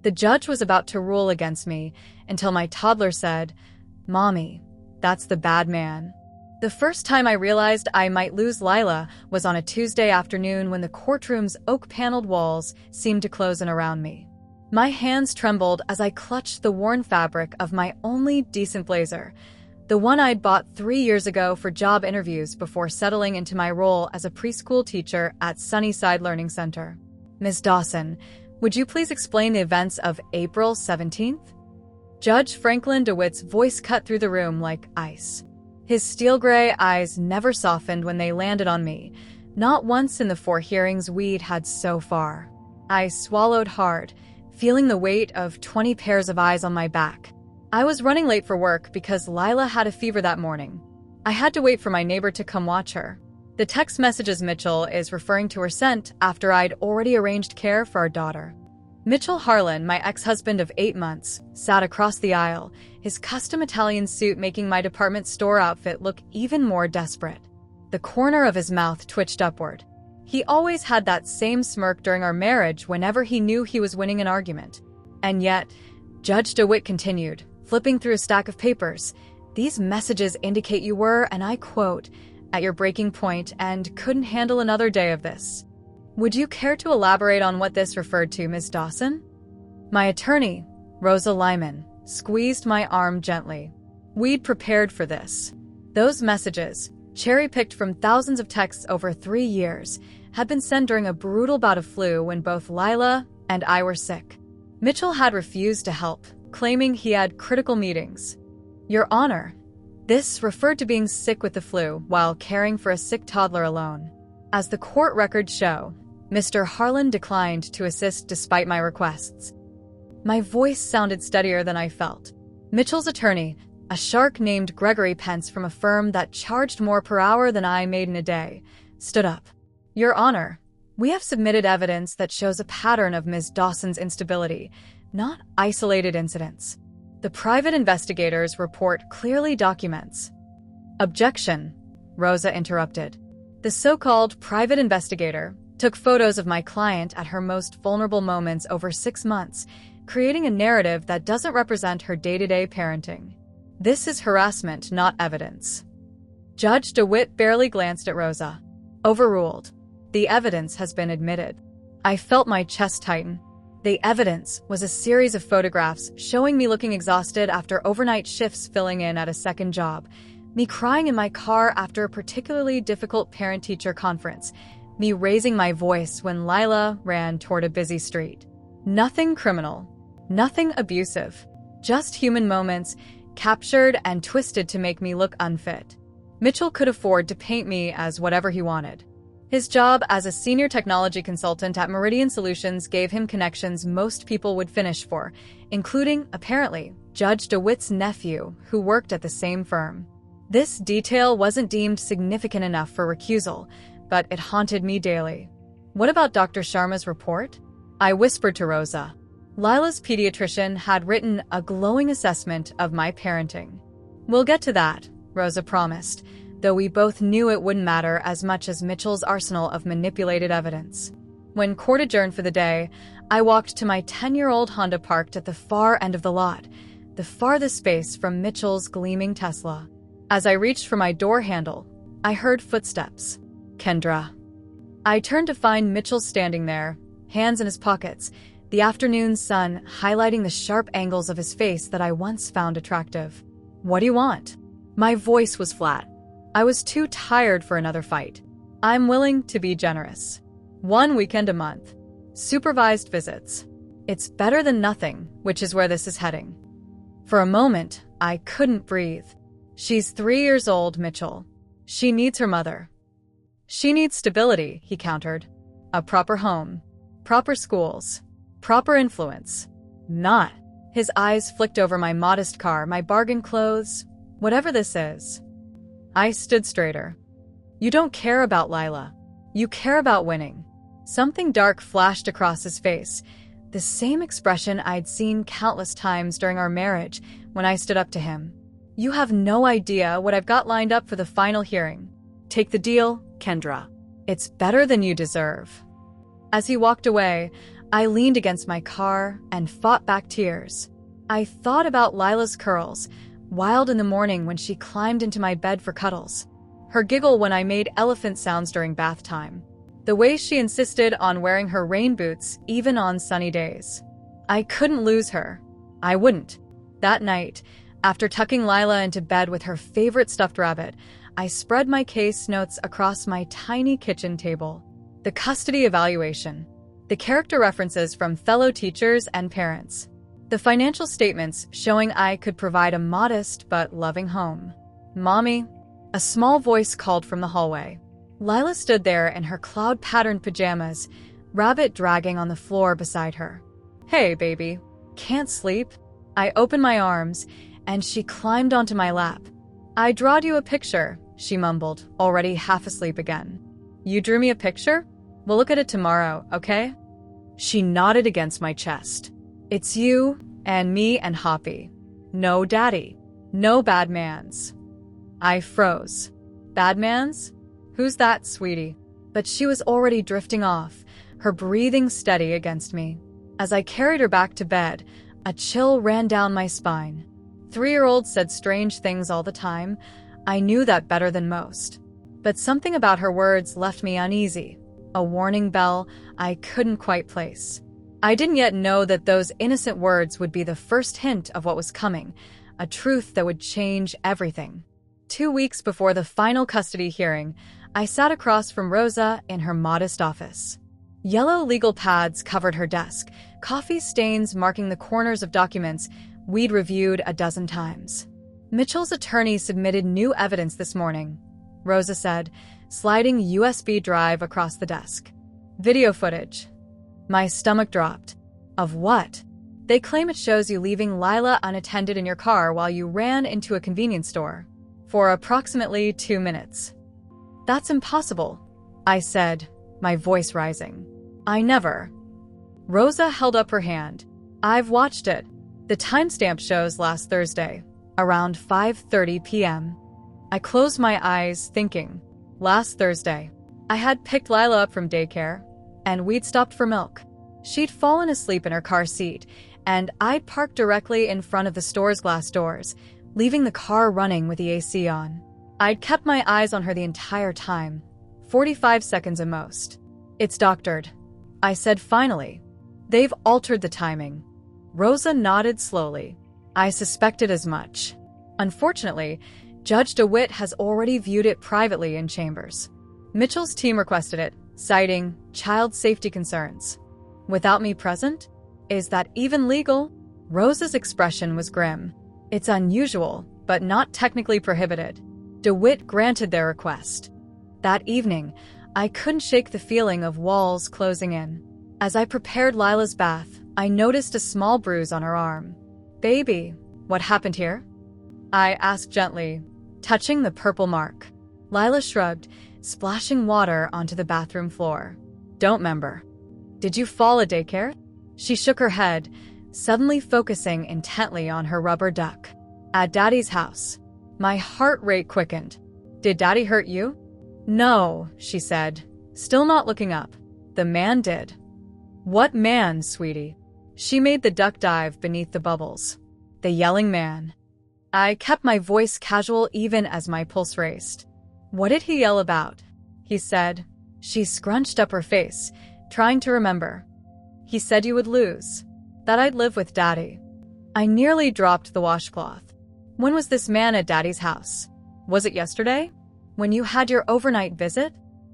The judge was about to rule against me until my toddler said, "Mommy, that's the bad man." The first time I realized I might lose Lila was on a Tuesday afternoon when the courtroom's oak-paneled walls seemed to close in around me. My hands trembled as I clutched the worn fabric of my only decent blazer, the one I'd bought 3 years ago for job interviews before settling into my role as a preschool teacher at Sunnyside Learning Center. "Ms. Dawson, would you please explain the events of April 17th? Judge Franklin DeWitt's voice cut through the room like ice. His steel-gray eyes never softened when they landed on me, not once in the 4 hearings we'd had so far. I swallowed hard, feeling the weight of 20 pairs of eyes on my back. I was running late for work because Lila had a fever that morning. I had to wait for my neighbor to come watch her. The text messages Mitchell is referring to were sent after I'd already arranged care for our daughter. Mitchell Harlan, my ex-husband of 8 months, sat across the aisle, his custom Italian suit making my department store outfit look even more desperate. The corner of his mouth twitched upward. He always had that same smirk during our marriage whenever he knew he was winning an argument. And yet, Judge DeWitt continued, flipping through a stack of papers. "These messages indicate you were, and I quote, at your breaking point and couldn't handle another day of this. Would you care to elaborate on what this referred to, Ms. Dawson?" My attorney, Rosa Lyman, squeezed my arm gently. "We'd prepared for this. Those messages, cherry-picked from thousands of texts over 3 years, had been sent during a brutal bout of flu when both Lila and I were sick. Mitchell had refused to help, claiming he had critical meetings. Your Honor, this referred to being sick with the flu while caring for a sick toddler alone. As the court records show, Mr. Harlan declined to assist despite my requests." My voice sounded steadier than I felt. Mitchell's attorney, a shark named Gregory Pence from a firm that charged more per hour than I made in a day, stood up. "Your Honor, we have submitted evidence that shows a pattern of Ms. Dawson's instability, not isolated incidents. The private investigator's report clearly documents." "Objection," Rosa interrupted. "The so-called private investigator took photos of my client at her most vulnerable moments over 6 months, creating a narrative that doesn't represent her day-to-day parenting. This is harassment, not evidence." Judge DeWitt barely glanced at Rosa. "Overruled. The evidence has been admitted." I felt my chest tighten. The evidence was a series of photographs showing me looking exhausted after overnight shifts filling in at a second job, me crying in my car after a particularly difficult parent-teacher conference, me raising my voice when Lila ran toward a busy street. Nothing criminal, nothing abusive, just human moments captured and twisted to make me look unfit. Mitchell could afford to paint me as whatever he wanted. His job as a senior technology consultant at Meridian Solutions gave him connections most people would finish for, including, apparently, Judge DeWitt's nephew, who worked at the same firm. This detail wasn't deemed significant enough for recusal, but it haunted me daily. "What about Dr. Sharma's report?" I whispered to Rosa. Lila's pediatrician had written a glowing assessment of my parenting. "We'll get to that," Rosa promised, though we both knew it wouldn't matter as much as Mitchell's arsenal of manipulated evidence. When court adjourned for the day, I walked to my 10-year-old Honda parked at the far end of the lot, the farthest space from Mitchell's gleaming Tesla. As I reached for my door handle, I heard footsteps. "Kendra." I turned to find Mitchell standing there, hands in his pockets, the afternoon sun highlighting the sharp angles of his face that I once found attractive. "What do you want?" My voice was flat. I was too tired for another fight. "I'm willing to be generous. 1 weekend a month. Supervised visits. It's better than nothing, which is where this is heading." For a moment, I couldn't breathe. "She's 3 years old, Mitchell. She needs her mother." "She needs stability," he countered. "A proper home. Proper schools. Proper influence. Not." His eyes flicked over my modest car, my bargain clothes, whatever this is. I stood straighter. "You don't care about Lila. You care about winning." Something dark flashed across his face, the same expression I'd seen countless times during our marriage when I stood up to him. "You have no idea what I've got lined up for the final hearing. Take the deal, Kendra. It's better than you deserve." As he walked away, I leaned against my car and fought back tears. I thought about Lila's curls, wild in the morning when she climbed into my bed for cuddles. Her giggle when I made elephant sounds during bath time. The way she insisted on wearing her rain boots even on sunny days. I couldn't lose her. I wouldn't. That night, after tucking Lila into bed with her favorite stuffed rabbit, I spread my case notes across my tiny kitchen table. The custody evaluation. The character references from fellow teachers and parents. The financial statements showing I could provide a modest but loving home. Mommy, a small voice called from the hallway. Lila stood there in her cloud-patterned pajamas, rabbit dragging on the floor beside her. Hey, baby. Can't sleep? I opened my arms, and she climbed onto my lap. I drawed you a picture, she mumbled, already half asleep again. You drew me a picture? We'll look at it tomorrow, okay? She nodded against my chest. It's you and me and Hoppy. No daddy. No bad mans. I froze. Bad mans? Who's that, sweetie? But she was already drifting off, her breathing steady against me. As I carried her back to bed, a chill ran down my spine. 3-year-olds said strange things all the time. I knew that better than most. But something about her words left me uneasy. A warning bell I couldn't quite place. I didn't yet know that those innocent words would be the first hint of what was coming, a truth that would change everything. 2 weeks before the final custody hearing, I sat across from Rosa in her modest office. Yellow legal pads covered her desk, coffee stains marking the corners of documents we'd reviewed a dozen times. Mitchell's attorney submitted new evidence this morning, Rosa said, sliding USB drive across the desk. Video footage. My stomach dropped. Of what? They claim it shows you leaving Lila unattended in your car while you ran into a convenience store. For approximately 2 minutes. That's impossible, I said, my voice rising. I never. Rosa held up her hand. I've watched it. The timestamp shows last Thursday, around 5:30 p.m. I closed my eyes, thinking. Last Thursday, I had picked Lila up from daycare, and we'd stopped for milk. She'd fallen asleep in her car seat, and I'd parked directly in front of the store's glass doors, leaving the car running with the AC on. I'd kept my eyes on her the entire time, 45 seconds at most. It's doctored, I said finally. They've altered the timing. Rosa nodded slowly. I suspected as much. Unfortunately, Judge DeWitt has already viewed it privately in chambers. Mitchell's team requested it, citing child safety concerns. Without me present? Is that even legal? Rosa's expression was grim. It's unusual, but not technically prohibited. DeWitt granted their request. That evening, I couldn't shake the feeling of walls closing in. As I prepared Lila's bath, I noticed a small bruise on her arm. Baby, what happened here? I asked gently, touching the purple mark. Lila shrugged, splashing water onto the bathroom floor. Don't remember. Did you fall at daycare? She shook her head, suddenly focusing intently on her rubber duck. At Daddy's house. My heart rate quickened. Did Daddy hurt you? No, she said, still not looking up. The man did. What man, sweetie? She made the duck dive beneath the bubbles. The yelling man. I kept my voice casual even as my pulse raced. What did he yell about? He said. She scrunched up her face, trying to remember. He said you would lose. That I'd live with Daddy. I nearly dropped the washcloth. When was this man at Daddy's house? Was it yesterday? When you had your overnight visit?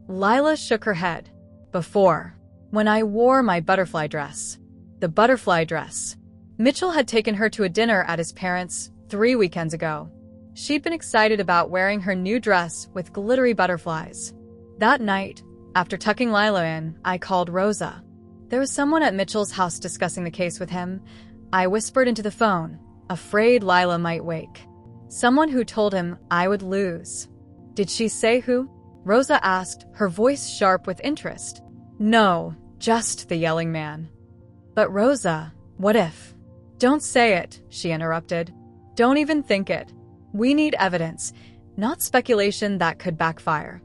Lila shook her head. Before. When I wore my butterfly dress. The butterfly dress. Mitchell had taken her to a dinner at his parents' 3 weekends ago. She'd been excited about wearing her new dress with glittery butterflies. That night, after tucking Lila in, I called Rosa. There was someone at Mitchell's house discussing the case with him. I whispered into the phone, afraid Lila might wake. Someone who told him I would lose. Did she say who? Rosa asked, her voice sharp with interest. No, just the yelling man. But Rosa, what if? Don't say it, she interrupted. Don't even think it. We need evidence, not speculation that could backfire.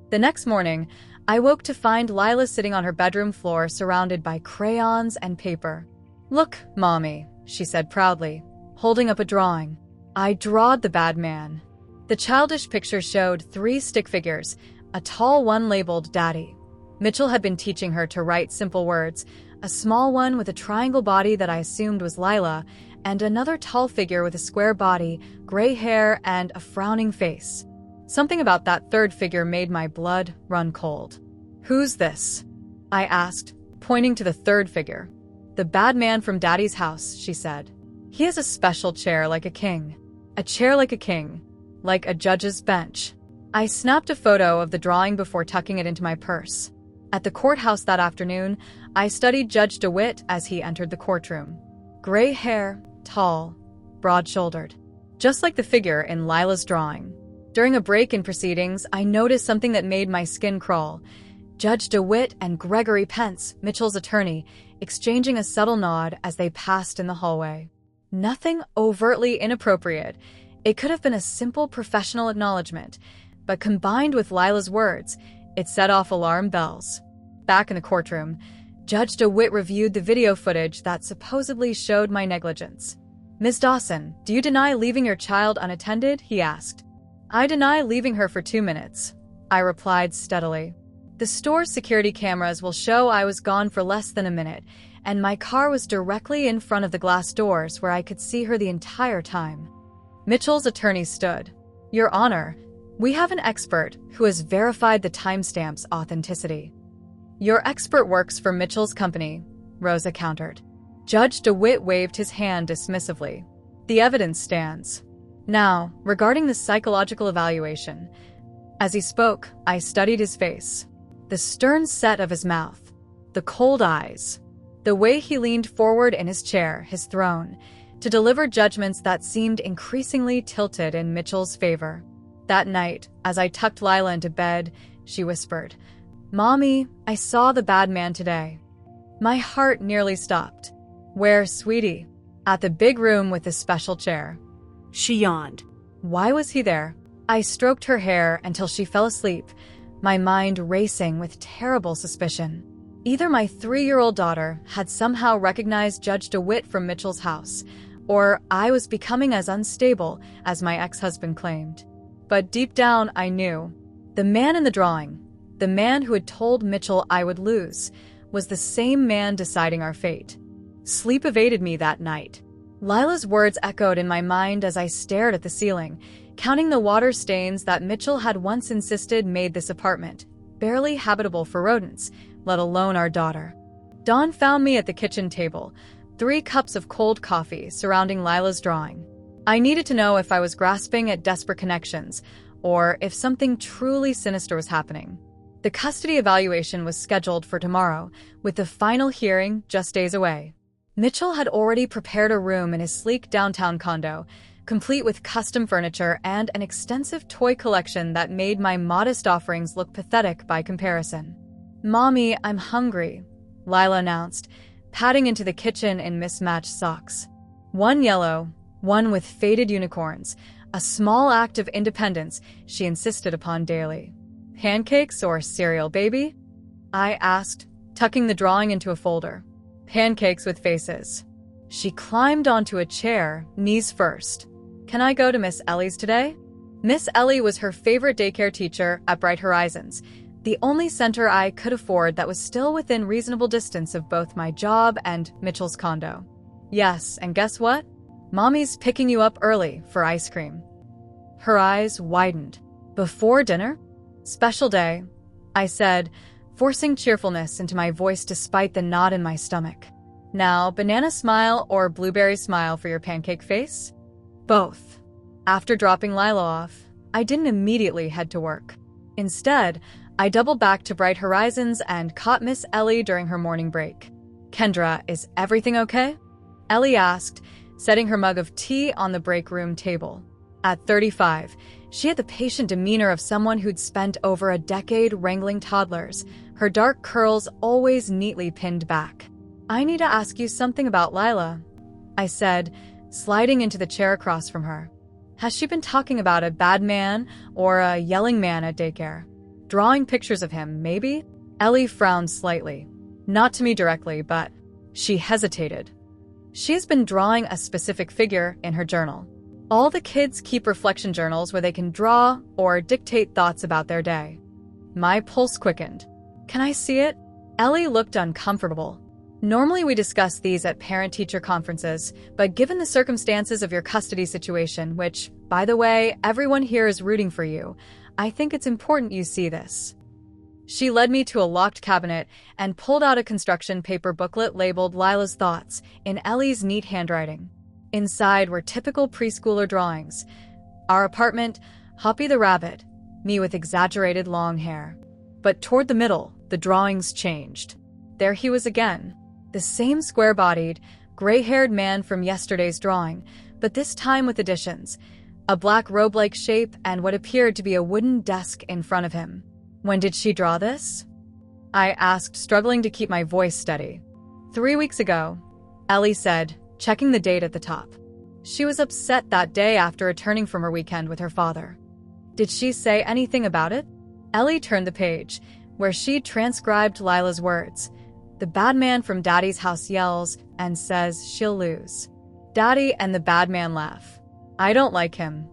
The next morning, I woke to find Lila sitting on her bedroom floor surrounded by crayons and paper. "Look, Mommy," she said proudly, holding up a drawing. "I drawed the bad man." The childish picture showed 3 stick figures, a tall one labeled Daddy. Mitchell had been teaching her to write simple words, a small one with a triangle body that I assumed was Lila, and another tall figure with a square body, gray hair, and a frowning face. Something about that third figure made my blood run cold. "Who's this?" I asked, pointing to the third figure. "The bad man from Daddy's house," she said. "He has a special chair like a king. A chair like a king. Like a judge's bench." I snapped a photo of the drawing before tucking it into my purse. At the courthouse that afternoon, I studied Judge DeWitt as he entered the courtroom. Gray hair, tall, broad-shouldered. Just like the figure in Lila's drawing. During a break in proceedings, I noticed something that made my skin crawl. Judge DeWitt and Gregory Pence, Mitchell's attorney, exchanging a subtle nod as they passed in the hallway. Nothing overtly inappropriate. It could have been a simple professional acknowledgement, but combined with Lila's words, it set off alarm bells. Back in the courtroom, Judge DeWitt reviewed the video footage that supposedly showed my negligence. "Ms. Dawson, do you deny leaving your child unattended?" he asked. "I deny leaving her for 2 minutes," I replied steadily. "The store's security cameras will show I was gone for less than a minute, and my car was directly in front of the glass doors where I could see her the entire time." Mitchell's attorney stood. "Your Honor, we have an expert who has verified the timestamp's authenticity." "Your expert works for Mitchell's company," Rosa countered. Judge DeWitt waved his hand dismissively. "The evidence stands. Now, regarding the psychological evaluation." As he spoke, I studied his face. The stern set of his mouth. The cold eyes. The way he leaned forward in his chair, his throne, to deliver judgments that seemed increasingly tilted in Mitchell's favor. That night, as I tucked Lila into bed, she whispered, "Mommy, I saw the bad man today." My heart nearly stopped. "Where, sweetie?" "At the big room with the special chair." She yawned. "Why was he there?" I stroked her hair until she fell asleep, my mind racing with terrible suspicion. Either my 3-year-old daughter had somehow recognized Judge DeWitt from Mitchell's house, or I was becoming as unstable as my ex-husband claimed. But deep down, I knew. The man in the drawing, the man who had told Mitchell I would lose, was the same man deciding our fate. Sleep evaded me that night. Lila's words echoed in my mind as I stared at the ceiling, counting the water stains that Mitchell had once insisted made this apartment barely habitable for rodents, let alone our daughter. Dawn found me at the kitchen table, 3 cups of cold coffee surrounding Lila's drawing. I needed to know if I was grasping at desperate connections, or if something truly sinister was happening. The custody evaluation was scheduled for tomorrow, with the final hearing just days away. Mitchell had already prepared a room in his sleek downtown condo, complete with custom furniture and an extensive toy collection that made my modest offerings look pathetic by comparison. "Mommy, I'm hungry," Lila announced, padding into the kitchen in mismatched socks. One yellow, one with faded unicorns, a small act of independence she insisted upon daily. "Pancakes or cereal, baby?" I asked, tucking the drawing into a folder. "Pancakes with faces." She climbed onto a chair, knees first. "Can I go to Miss Ellie's today?" Miss Ellie was her favorite daycare teacher at Bright Horizons, the only center I could afford that was still within reasonable distance of both my job and Mitchell's condo. "Yes, and guess what? Mommy's picking you up early for ice cream." Her eyes widened. "Before dinner?" "Special day," I said, forcing cheerfulness into my voice despite the knot in my stomach. "Now, banana smile or blueberry smile for your pancake face?" "Both." After dropping Lila off, I didn't immediately head to work. Instead, I doubled back to Bright Horizons and caught Miss Ellie during her morning break. "Kendra, is everything okay?" Ellie asked, setting her mug of tea on the break room table. At 35, she had the patient demeanor of someone who'd spent over a decade wrangling toddlers, her dark curls always neatly pinned back. "I need to ask you something about Lila," I said, sliding into the chair across from her. "Has she been talking about a bad man or a yelling man at daycare?" Drawing pictures of him, maybe? Ellie frowned slightly. Not to me directly, but she hesitated. She has been drawing a specific figure in her journal. All the kids keep reflection journals where they can draw or dictate thoughts about their day. My pulse quickened. Can I see it? Ellie looked uncomfortable. Normally we discuss these at parent-teacher conferences, but given the circumstances of your custody situation, which, by the way, everyone here is rooting for you, I think it's important you see this. She led me to a locked cabinet and pulled out a construction paper booklet labeled Lila's Thoughts in Ellie's neat handwriting. Inside were typical preschooler drawings. Our apartment, Hoppy the rabbit, me with exaggerated long hair. But toward the middle, the drawings changed. There he was again. The same square-bodied, gray-haired man from yesterday's drawing, but this time with additions. A black robe-like shape and what appeared to be a wooden desk in front of him. When did she draw this? I asked, struggling to keep my voice steady. 3 weeks ago, Ellie said, checking the date at the top. She was upset that day after returning from her weekend with her father. Did she say anything about it? Ellie turned the page, where she'd transcribed Lila's words. The bad man from Daddy's house yells and says she'll lose. Daddy and the bad man laugh. I don't like him.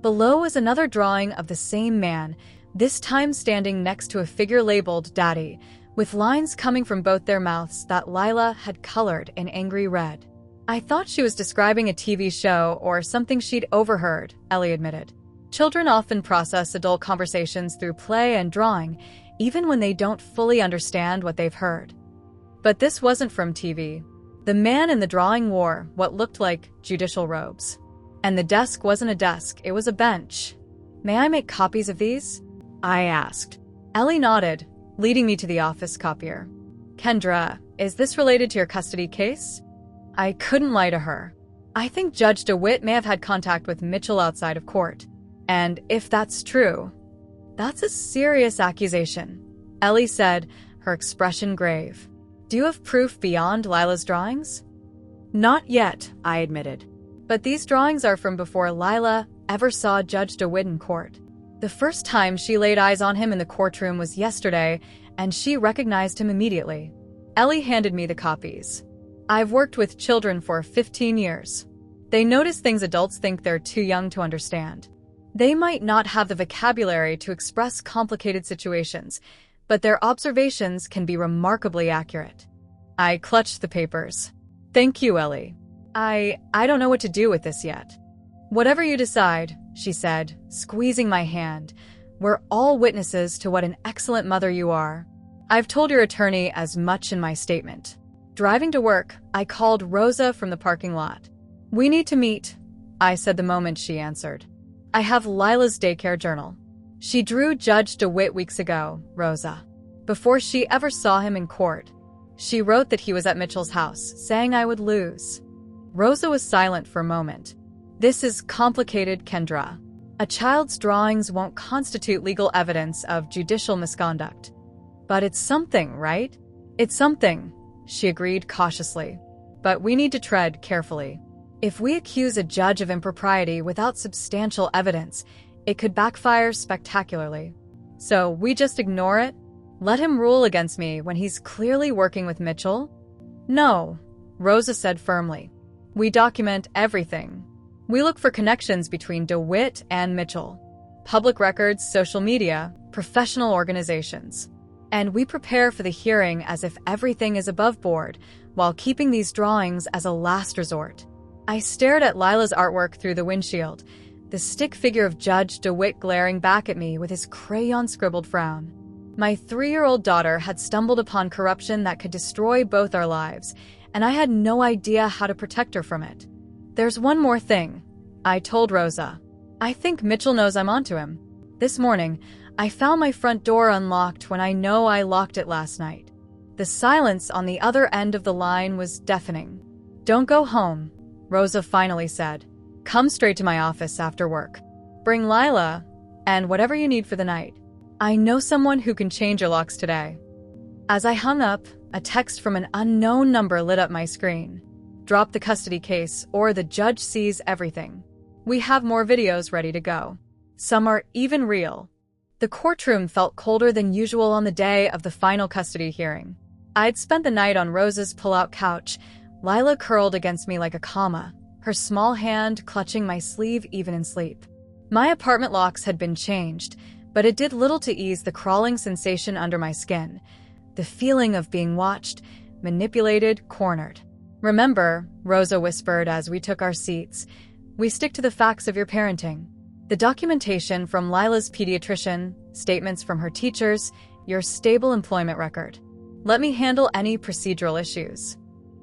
Below was another drawing of the same man, this time standing next to a figure labeled Daddy, with lines coming from both their mouths that Lila had colored in angry red. I thought she was describing a TV show or something she'd overheard, Ellie admitted. Children often process adult conversations through play and drawing, even when they don't fully understand what they've heard. But this wasn't from TV. The man in the drawing wore what looked like judicial robes. And the desk wasn't a desk, it was a bench. May I make copies of these? I asked. Ellie nodded, leading me to the office copier. Kendra, is this related to your custody case? I couldn't lie to her. I think Judge DeWitt may have had contact with Mitchell outside of court. And if that's true, that's a serious accusation, Ellie said, her expression grave. Do you have proof beyond Lila's drawings? Not yet, I admitted. But these drawings are from before Lila ever saw Judge DeWitt in court. The first time she laid eyes on him in the courtroom was yesterday, and she recognized him immediately. Ellie handed me the copies. I've worked with children for 15 years. They notice things adults think they're too young to understand. They might not have the vocabulary to express complicated situations, but their observations can be remarkably accurate. I clutched the papers. Thank you, Ellie. I don't know what to do with this yet. Whatever you decide, she said, squeezing my hand. We're all witnesses to what an excellent mother you are. I've told your attorney as much in my statement. Driving to work, I called Rosa from the parking lot. We need to meet, I said the moment she answered. I have Lila's daycare journal. She drew Judge DeWitt weeks ago, Rosa. Before she ever saw him in court. She wrote that he was at Mitchell's house, saying I would lose. Rosa was silent for a moment. This is complicated, Kendra. A child's drawings won't constitute legal evidence of judicial misconduct. But it's something, right? It's something, she agreed cautiously. But we need to tread carefully. If we accuse a judge of impropriety without substantial evidence, it could backfire spectacularly. So we just ignore it? Let him rule against me when he's clearly working with Mitchell? No, Rosa said firmly. We document everything. We look for connections between DeWitt and Mitchell. Public records, social media, professional organizations. And we prepare for the hearing as if everything is above board, while keeping these drawings as a last resort. I stared at Lila's artwork through the windshield, the stick figure of Judge DeWitt glaring back at me with his crayon-scribbled frown. My 3-year-old daughter had stumbled upon corruption that could destroy both our lives, and I had no idea how to protect her from it. There's one more thing, I told Rosa. I think Mitchell knows I'm onto him. This morning, I found my front door unlocked when I know I locked it last night. The silence on the other end of the line was deafening. Don't go home, Rosa finally said. Come straight to my office after work. Bring Lila, and whatever you need for the night. I know someone who can change your locks today. As I hung up, a text from an unknown number lit up my screen. Drop the custody case, or the judge sees everything. We have more videos ready to go. Some are even real. The courtroom felt colder than usual on the day of the final custody hearing. I'd spent the night on Rosa's pull-out couch, Lila curled against me like a comma, her small hand clutching my sleeve even in sleep. My apartment locks had been changed, but it did little to ease the crawling sensation under my skin, the feeling of being watched, manipulated, cornered. "Remember," Rosa whispered as we took our seats, "we stick to the facts of your parenting. The documentation from Lila's pediatrician, statements from her teachers, your stable employment record. Let me handle any procedural issues."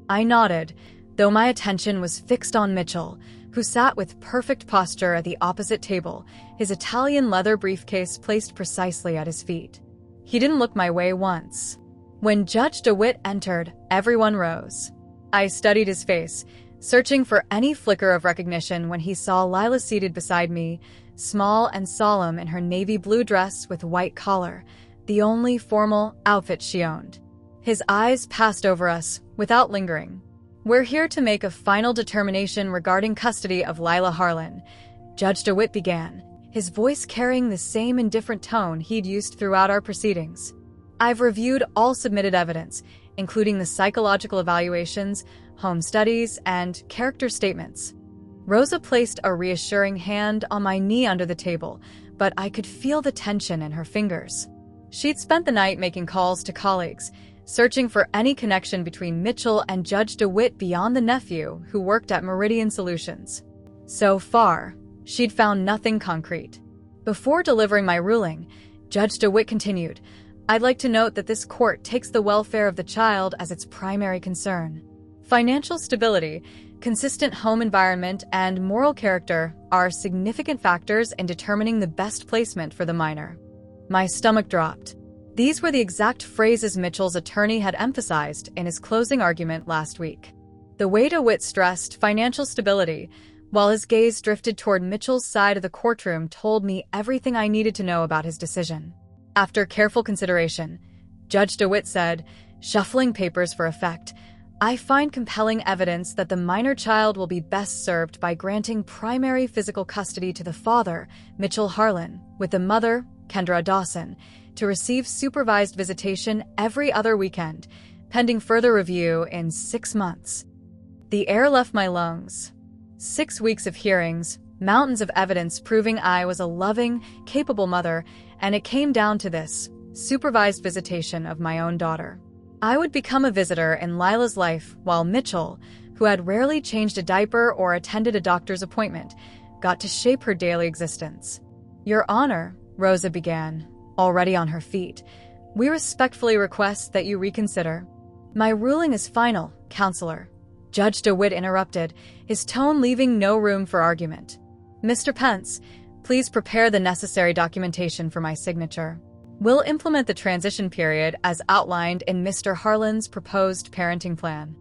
I nodded, though my attention was fixed on Mitchell, who sat with perfect posture at the opposite table, his Italian leather briefcase placed precisely at his feet. He didn't look my way once. When Judge DeWitt entered, everyone rose. I studied his face, searching for any flicker of recognition when he saw Lila seated beside me, small and solemn in her navy blue dress with white collar, the only formal outfit she owned. His eyes passed over us, without lingering. "We're here to make a final determination regarding custody of Lila Harlan," Judge DeWitt began, his voice carrying the same indifferent tone he'd used throughout our proceedings. "I've reviewed all submitted evidence, including the psychological evaluations, home studies, and character statements." Rosa placed a reassuring hand on my knee under the table, but I could feel the tension in her fingers. She'd spent the night making calls to colleagues, searching for any connection between Mitchell and Judge DeWitt beyond the nephew who worked at Meridian Solutions. So far, she'd found nothing concrete. Before delivering my ruling, Judge DeWitt continued, "I'd like to note that this court takes the welfare of the child as its primary concern. Financial stability, consistent home environment, and moral character are significant factors in determining the best placement for the minor." My stomach dropped. These were the exact phrases Mitchell's attorney had emphasized in his closing argument last week. The way DeWitt stressed financial stability, while his gaze drifted toward Mitchell's side of the courtroom, told me everything I needed to know about his decision. After careful consideration, Judge DeWitt said, shuffling papers for effect, "I find compelling evidence that the minor child will be best served by granting primary physical custody to the father, Mitchell Harlan, with the mother, Kendra Dawson, to receive supervised visitation every other weekend, pending further review in 6 months." The air left my lungs. 6 weeks of hearings, mountains of evidence proving I was a loving, capable mother, and it came down to this: supervised visitation of my own daughter. I would become a visitor in Lila's life while Mitchell, who had rarely changed a diaper or attended a doctor's appointment, got to shape her daily existence. "Your Honor," Rosa began, already on her feet, "we respectfully request that you reconsider." "My ruling is final, Counselor," Judge DeWitt interrupted, his tone leaving no room for argument. "Mr. Pence, please prepare the necessary documentation for my signature. We'll implement the transition period as outlined in Mr. Harlan's proposed parenting plan."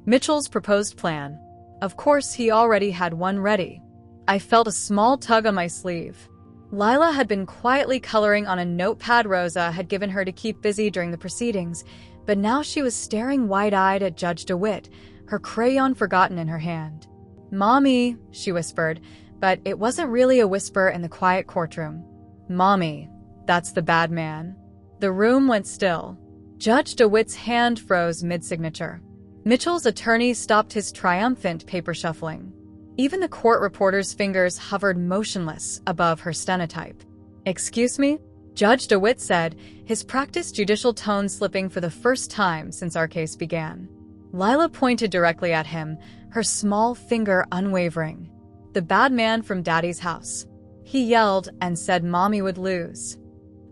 Mitchell's proposed plan. Of course, he already had one ready. I felt a small tug on my sleeve. Lila had been quietly coloring on a notepad Rosa had given her to keep busy during the proceedings, but now she was staring wide-eyed at Judge DeWitt, her crayon forgotten in her hand. "Mommy," she whispered, but it wasn't really a whisper in the quiet courtroom. "Mommy, that's the bad man." The room went still. Judge DeWitt's hand froze mid-signature. Mitchell's attorney stopped his triumphant paper shuffling. Even the court reporter's fingers hovered motionless above her stenotype. "Excuse me?" Judge DeWitt said, his practiced judicial tone slipping for the first time since our case began. Lila pointed directly at him, her small finger unwavering. "The bad man from Daddy's house." He yelled and said Mommy would lose.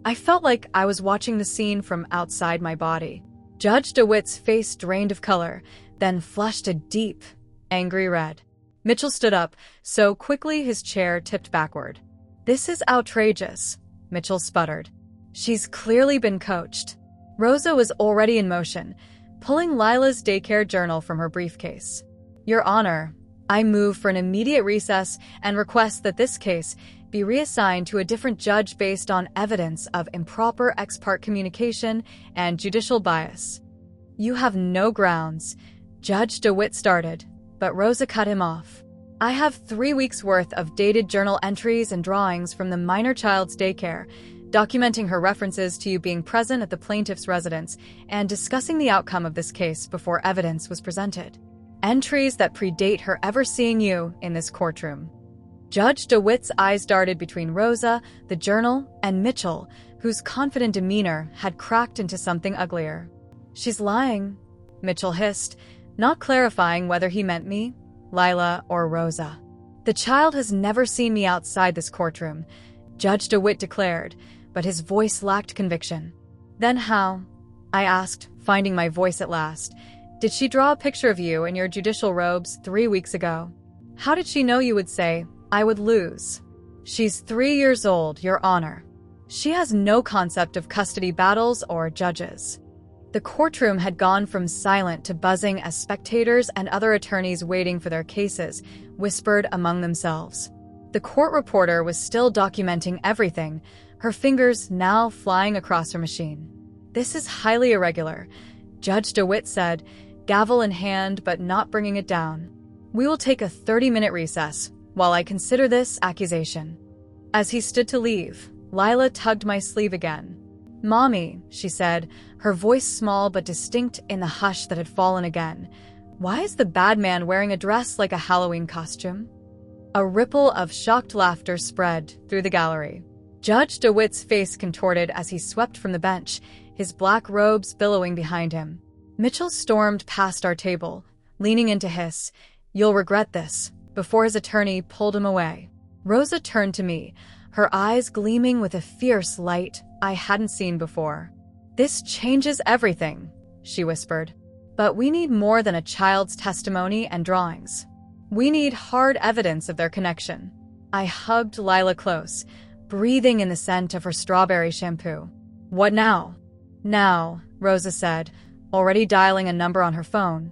I felt like I was watching the scene from outside my body. Judge DeWitt's face drained of color, then flushed a deep, angry red. Mitchell stood up, so quickly his chair tipped backward. "This is outrageous," Mitchell sputtered. "She's clearly been coached." Rosa was already in motion, pulling Lila's daycare journal from her briefcase. "Your Honor, I move for an immediate recess and request that this case be reassigned to a different judge based on evidence of improper ex parte communication and judicial bias." "You have no grounds," Judge DeWitt started, but Rosa cut him off. "I have 3 weeks' worth of dated journal entries and drawings from the minor child's daycare, documenting her references to you being present at the plaintiff's residence and discussing the outcome of this case before evidence was presented. Entries that predate her ever seeing you in this courtroom. Judge DeWitt's eyes darted between Rosa, the journal, and Mitchell, whose confident demeanor had cracked into something uglier. "She's lying," Mitchell hissed, not clarifying whether he meant me, Lila, or Rosa. "The child has never seen me outside this courtroom," Judge DeWitt declared, but his voice lacked conviction. "Then how?" I asked, finding my voice at last. "Did she draw a picture of you in your judicial robes 3 weeks ago? How did she know you would say, 'I would lose'? She's 3 years old, Your Honor. She has no concept of custody battles or judges." The courtroom had gone from silent to buzzing as spectators and other attorneys waiting for their cases whispered among themselves. The court reporter was still documenting everything, her fingers now flying across her machine. "This is highly irregular," Judge DeWitt said, gavel in hand but not bringing it down. "We will take a 30-minute recess while I consider this accusation." As he stood to leave, Lila tugged my sleeve again. "Mommy," she said, her voice small but distinct in the hush that had fallen again. "Why is the bad man wearing a dress like a Halloween costume?" A ripple of shocked laughter spread through the gallery. Judge DeWitt's face contorted as he swept from the bench, his black robes billowing behind him. Mitchell stormed past our table, leaning in to hiss, "You'll regret this," before his attorney pulled him away. Rosa turned to me, her eyes gleaming with a fierce light I hadn't seen before. "This changes everything," she whispered. "But we need more than a child's testimony and drawings. We need hard evidence of their connection." I hugged Lila close, breathing in the scent of her strawberry shampoo. "What now?" "Now," Rosa said, already dialing a number on her phone.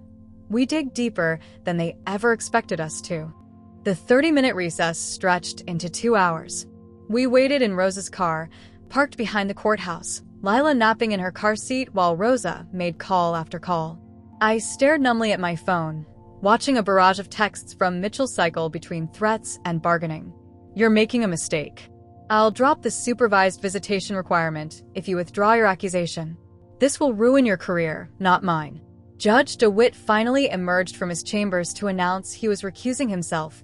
"We dig deeper than they ever expected us to." The 30-minute recess stretched into 2 hours. We waited in Rosa's car, parked behind the courthouse, Lila napping in her car seat while Rosa made call after call. I stared numbly at my phone, watching a barrage of texts from Mitchell cycle between threats and bargaining. "You're making a mistake. I'll drop the supervised visitation requirement if you withdraw your accusation. This will ruin your career, not mine." Judge DeWitt finally emerged from his chambers to announce he was recusing himself,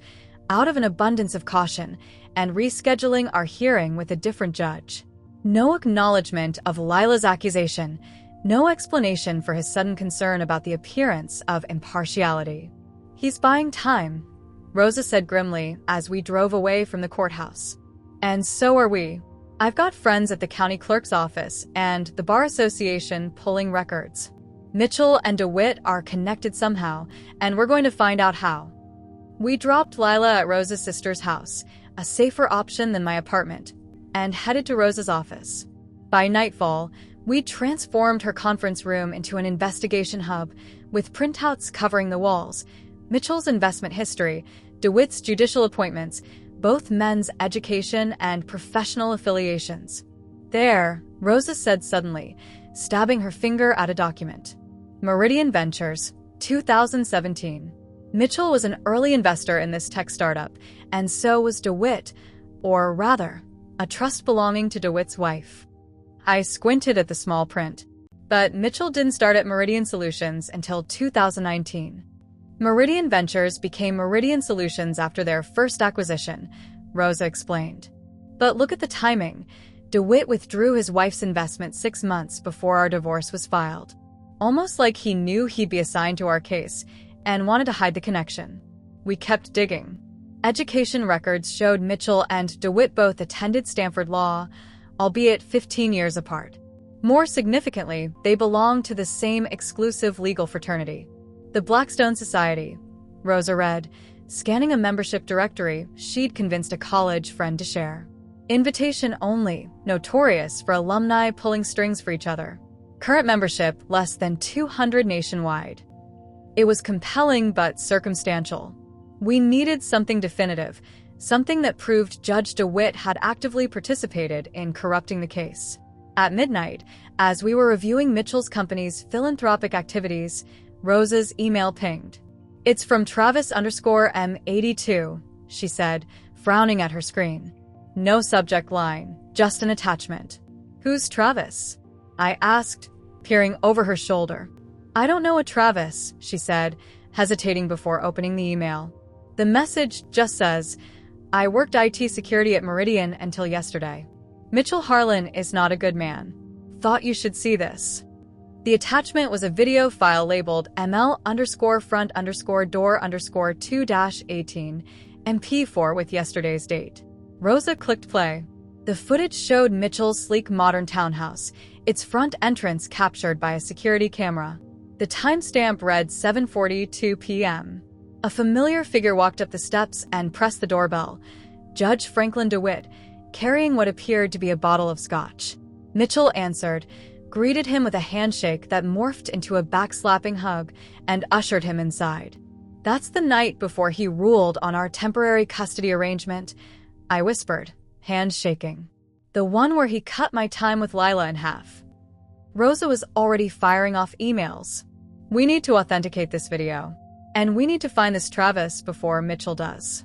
out of an abundance of caution, and rescheduling our hearing with a different judge. No acknowledgement of Lila's accusation, no explanation for his sudden concern about the appearance of impartiality. "He's buying time," Rosa said grimly as we drove away from the courthouse. "And so are we. I've got friends at the county clerk's office and the Bar Association pulling records. Mitchell and DeWitt are connected somehow, and we're going to find out how." We dropped Lila at Rosa's sister's house, a safer option than my apartment, and headed to Rosa's office. By nightfall, we transformed her conference room into an investigation hub, with printouts covering the walls, Mitchell's investment history, DeWitt's judicial appointments, both men's education and professional affiliations. "There," Rosa said suddenly, stabbing her finger at a document. "Meridian Ventures, 2017. Mitchell was an early investor in this tech startup, and so was DeWitt, or rather, a trust belonging to DeWitt's wife." I squinted at the small print, but Mitchell didn't start at Meridian Solutions until 2019. Meridian Ventures became Meridian Solutions after their first acquisition, Rosa explained. "But look at the timing. DeWitt withdrew his wife's investment 6 months before our divorce was filed. Almost like he knew he'd be assigned to our case and wanted to hide the connection." We kept digging. Education records showed Mitchell and DeWitt both attended Stanford Law, albeit 15 years apart. More significantly, they belonged to the same exclusive legal fraternity, the Blackstone Society, Rosa read, scanning a membership directory she'd convinced a college friend to share. Invitation only, notorious for alumni pulling strings for each other. Current membership less than 200 nationwide. It was compelling but circumstantial. We needed something definitive, something that proved Judge DeWitt had actively participated in corrupting the case. At midnight, as we were reviewing Mitchell's company's philanthropic activities, Rosa's email pinged. "It's from Travis_M82, she said, frowning at her screen. No subject line, just an attachment. "Who's Travis?" I asked, peering over her shoulder. "I don't know a Travis," she said, hesitating before opening the email. The message just says, "I worked IT security at Meridian until yesterday. Mitchell Harlan is not a good man. Thought you should see this." The attachment was a video file labeled ML_front_door_2-18 MP4 with yesterday's date. Rosa clicked play. The footage showed Mitchell's sleek modern townhouse, its front entrance captured by a security camera. The timestamp read 7:42 p.m. A familiar figure walked up the steps and pressed the doorbell. Judge Franklin DeWitt, carrying what appeared to be a bottle of scotch. Mitchell answered, greeted him with a handshake that morphed into a backslapping hug, and ushered him inside. "That's the night before he ruled on our temporary custody arrangement," I whispered, hands shaking. "The one where he cut my time with Lila in half." Rosa was already firing off emails. "We need to authenticate this video. And we need to find this Travis before Mitchell does."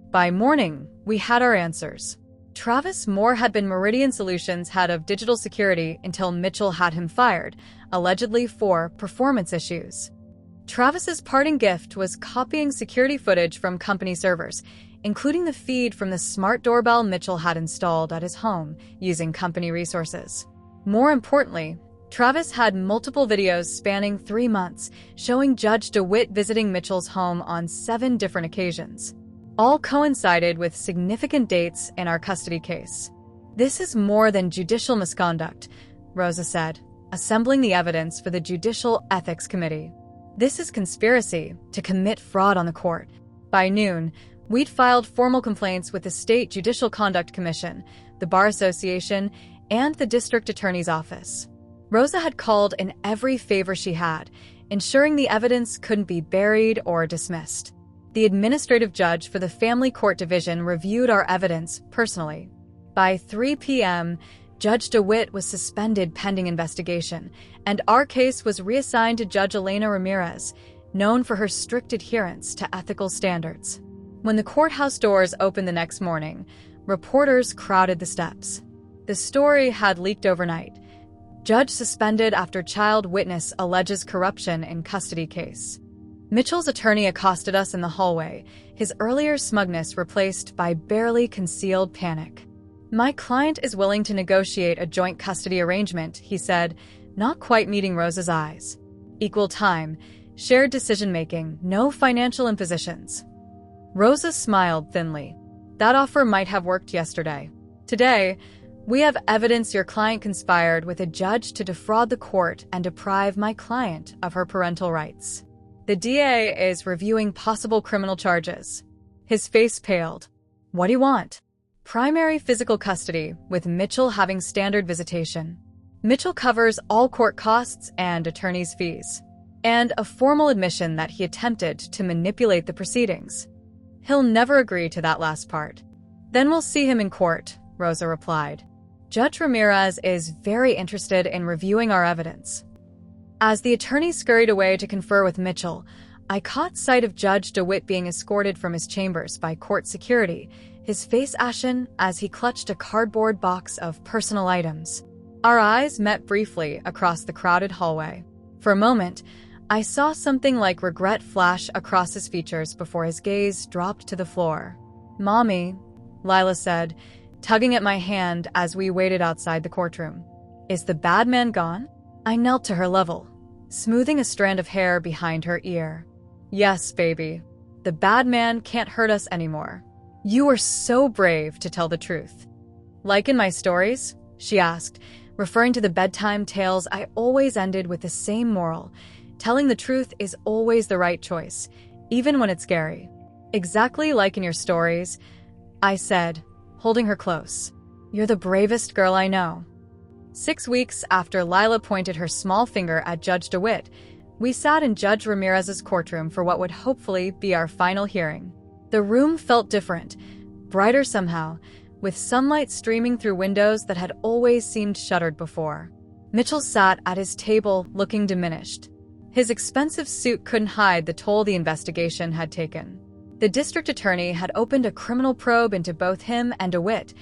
By morning, we had our answers. Travis Moore had been Meridian Solutions' head of digital security until Mitchell had him fired, allegedly for performance issues. Travis's parting gift was copying security footage from company servers, including the feed from the smart doorbell Mitchell had installed at his home using company resources. More importantly, Travis had multiple videos spanning 3 months showing Judge DeWitt visiting Mitchell's home on 7 different occasions. All coincided with significant dates in our custody case. "This is more than judicial misconduct," Rosa said, assembling the evidence for the Judicial Ethics Committee. "This is conspiracy to commit fraud on the court." By noon, we'd filed formal complaints with the State Judicial Conduct Commission, the Bar Association, and the District Attorney's Office. Rosa had called in every favor she had, ensuring the evidence couldn't be buried or dismissed. The administrative judge for the Family Court Division reviewed our evidence personally. By 3 p.m., Judge DeWitt was suspended pending investigation, and our case was reassigned to Judge Elena Ramirez, known for her strict adherence to ethical standards. When the courthouse doors opened the next morning, reporters crowded the steps. The story had leaked overnight. Judge suspended after child witness alleges corruption in custody case. Mitchell's attorney accosted us in the hallway, his earlier smugness replaced by barely concealed panic. "My client is willing to negotiate a joint custody arrangement," he said, not quite meeting Rosa's eyes. "Equal time, shared decision-making, no financial impositions." Rosa smiled thinly. "That offer might have worked yesterday. Today, we have evidence your client conspired with a judge to defraud the court and deprive my client of her parental rights. The DA is reviewing possible criminal charges." His face paled. "What do you want?" "Primary physical custody, with Mitchell having standard visitation. Mitchell covers all court costs and attorney's fees. And a formal admission that he attempted to manipulate the proceedings." "He'll never agree to that last part." "Then we'll see him in court," Rosa replied. "Judge Ramirez is very interested in reviewing our evidence." As the attorney scurried away to confer with Mitchell, I caught sight of Judge DeWitt being escorted from his chambers by court security, his face ashen as he clutched a cardboard box of personal items. Our eyes met briefly across the crowded hallway. For a moment, I saw something like regret flash across his features before his gaze dropped to the floor. "Mommy," Lila said, tugging at my hand as we waited outside the courtroom. "Is the bad man gone?" I knelt to her level, smoothing a strand of hair behind her ear. "Yes, baby. The bad man can't hurt us anymore. You were so brave to tell the truth." "Like in my stories?" she asked, referring to the bedtime tales I always ended with the same moral. Telling the truth is always the right choice, even when it's scary. "Exactly like in your stories," I said, holding her close. "You're the bravest girl I know." 6 weeks after Lila pointed her small finger at Judge DeWitt, we sat in Judge Ramirez's courtroom for what would hopefully be our final hearing. The room felt different, brighter somehow, with sunlight streaming through windows that had always seemed shuttered before. Mitchell sat at his table, looking diminished. His expensive suit couldn't hide the toll the investigation had taken. The district attorney had opened a criminal probe into both him and DeWitt,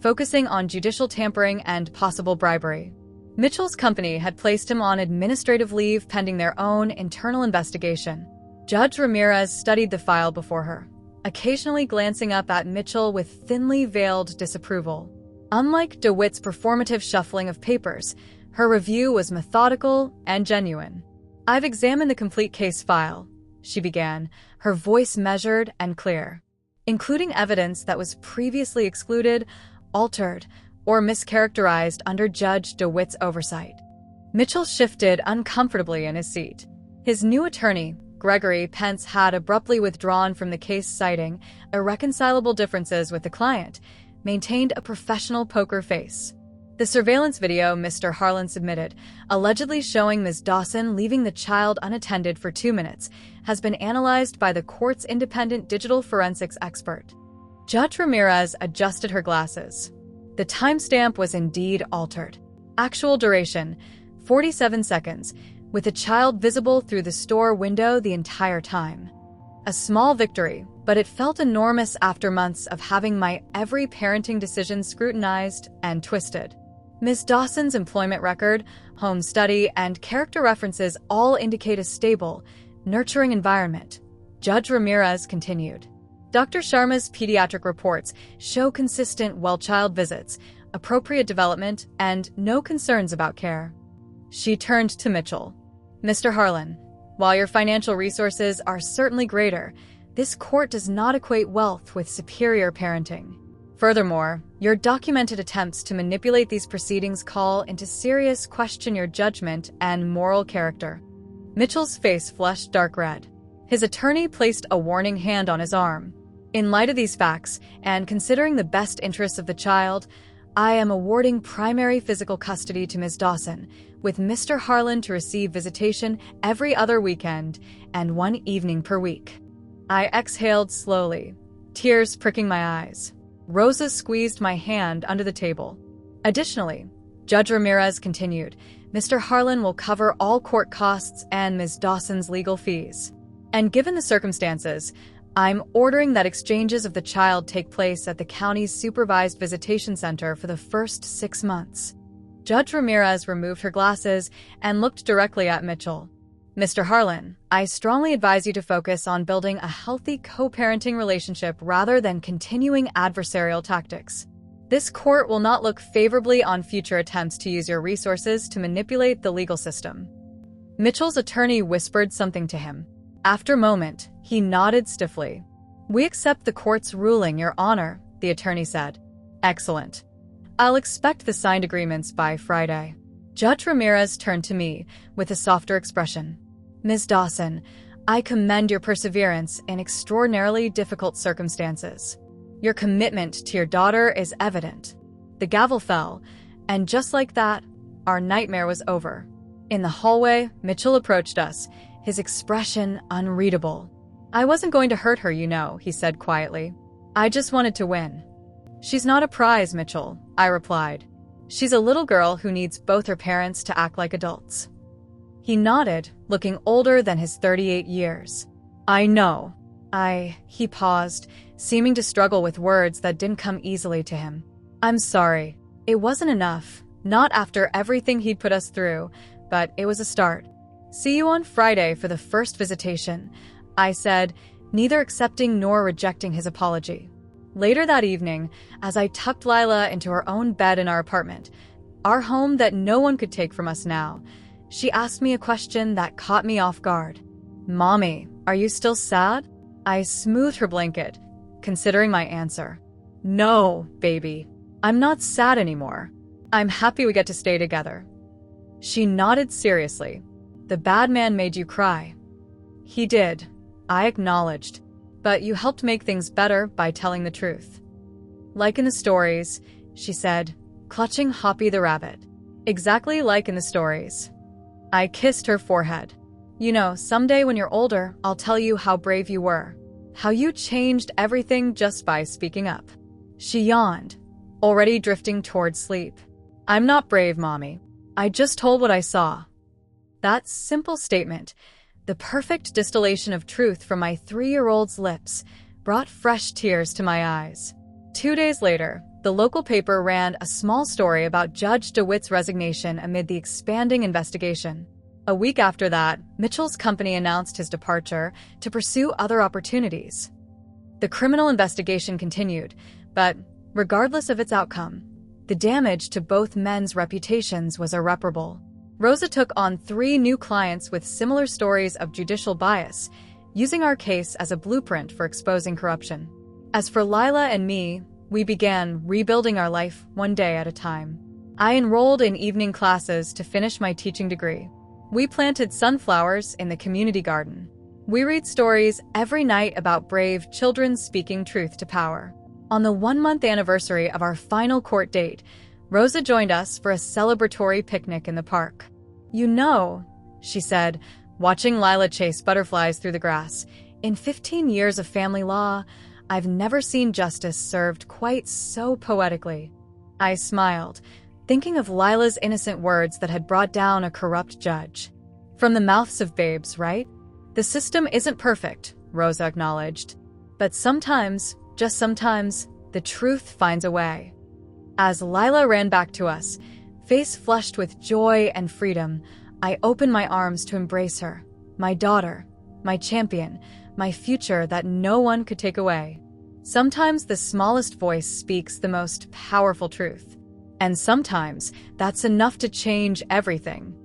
focusing on judicial tampering and possible bribery. Mitchell's company had placed him on administrative leave pending their own internal investigation. Judge Ramirez studied the file before her, occasionally glancing up at Mitchell with thinly veiled disapproval. Unlike DeWitt's performative shuffling of papers, her review was methodical and genuine. "I've examined the complete case file," she began, her voice measured and clear, "including evidence that was previously excluded, altered, or mischaracterized under Judge DeWitt's oversight." Mitchell shifted uncomfortably in his seat. His new attorney, Gregory Pence, had abruptly withdrawn from the case, citing irreconcilable differences with the client, maintained a professional poker face. The surveillance video Mr. Harlan submitted, allegedly showing Ms. Dawson leaving the child unattended for 2 minutes, has been analyzed by the court's independent digital forensics expert. Judge Ramirez adjusted her glasses. The timestamp was indeed altered. Actual duration, 47 seconds, with the child visible through the store window the entire time. A small victory, but it felt enormous after months of having my every parenting decision scrutinized and twisted. Ms. Dawson's employment record, home study, and character references all indicate a stable, nurturing environment. Judge Ramirez continued. Dr. Sharma's pediatric reports show consistent well-child visits, appropriate development, and no concerns about care. She turned to Mitchell. "Mr. Harlan, while your financial resources are certainly greater, this court does not equate wealth with superior parenting. Furthermore, your documented attempts to manipulate these proceedings call into serious question your judgment and moral character." Mitchell's face flushed dark red. His attorney placed a warning hand on his arm. "In light of these facts, and considering the best interests of the child, I am awarding primary physical custody to Ms. Dawson, with Mr. Harlan to receive visitation every other weekend and 1 evening per week." I exhaled slowly, tears pricking my eyes. Rosa squeezed my hand under the table. Additionally, Judge Ramirez continued, "Mr. Harlan will cover all court costs and Ms. Dawson's legal fees. And given the circumstances, I'm ordering that exchanges of the child take place at the county's supervised visitation center for the first 6 months." Judge Ramirez removed her glasses and looked directly at Mitchell. "Mr. Harlan, I strongly advise you to focus on building a healthy co-parenting relationship rather than continuing adversarial tactics. This court will not look favorably on future attempts to use your resources to manipulate the legal system." Mitchell's attorney whispered something to him. After a moment, he nodded stiffly. "We accept the court's ruling, Your Honor," the attorney said. "Excellent. I'll expect the signed agreements by Friday." Judge Ramirez turned to me with a softer expression. "Ms. Dawson, I commend your perseverance in extraordinarily difficult circumstances. Your commitment to your daughter is evident." The gavel fell, and just like that, our nightmare was over. In the hallway, Mitchell approached us, his expression unreadable. "I wasn't going to hurt her, you know," he said quietly. "I just wanted to win." "She's not a prize, Mitchell," I replied. "She's a little girl who needs both her parents to act like adults." He nodded, looking older than his 38 years. "I know. He paused, seeming to struggle with words that didn't come easily to him. "I'm sorry. It wasn't enough, not after everything he'd put us through, but it was a start. See you on Friday for the first visitation," I said, neither accepting nor rejecting his apology. Later that evening, as I tucked Lila into her own bed in our apartment, our home that no one could take from us now, she asked me a question that caught me off guard. "Mommy, are you still sad?" I smoothed her blanket, considering my answer. "No, baby. I'm not sad anymore. I'm happy we get to stay together." She nodded seriously. "The bad man made you cry." "He did," I acknowledged. "But you helped make things better by telling the truth." "Like in the stories," she said, clutching Hoppy the rabbit. "Exactly like in the stories." I kissed her forehead. "You know, someday when you're older, I'll tell you how brave you were. How you changed everything just by speaking up." She yawned, already drifting towards sleep. "I'm not brave, Mommy. I just told what I saw." That simple statement, The perfect distillation of truth from my 3-year-old's lips brought fresh tears to my eyes. 2 days later, the local paper ran a small story about Judge DeWitt's resignation amid the expanding investigation. A week after that, Mitchell's company announced his departure to pursue other opportunities. The criminal investigation continued, but regardless of its outcome, the damage to both men's reputations was irreparable. Rosa took on 3 new clients with similar stories of judicial bias, using our case as a blueprint for exposing corruption. As for Lila and me, we began rebuilding our life one day at a time. I enrolled in evening classes to finish my teaching degree. We planted sunflowers in the community garden. We read stories every night about brave children speaking truth to power. On the 1-month anniversary of our final court date, Rosa joined us for a celebratory picnic in the park. "You know," she said, watching Lila chase butterflies through the grass, "in 15 years of family law, I've never seen justice served quite so poetically." I smiled, thinking of Lila's innocent words that had brought down a corrupt judge. "From the mouths of babes, right?" "The system isn't perfect," Rosa acknowledged. "But sometimes, just sometimes, the truth finds a way." As Lila ran back to us, face flushed with joy and freedom, I opened my arms to embrace her, my daughter, my champion, my future that no one could take away. Sometimes the smallest voice speaks the most powerful truth. And sometimes that's enough to change everything.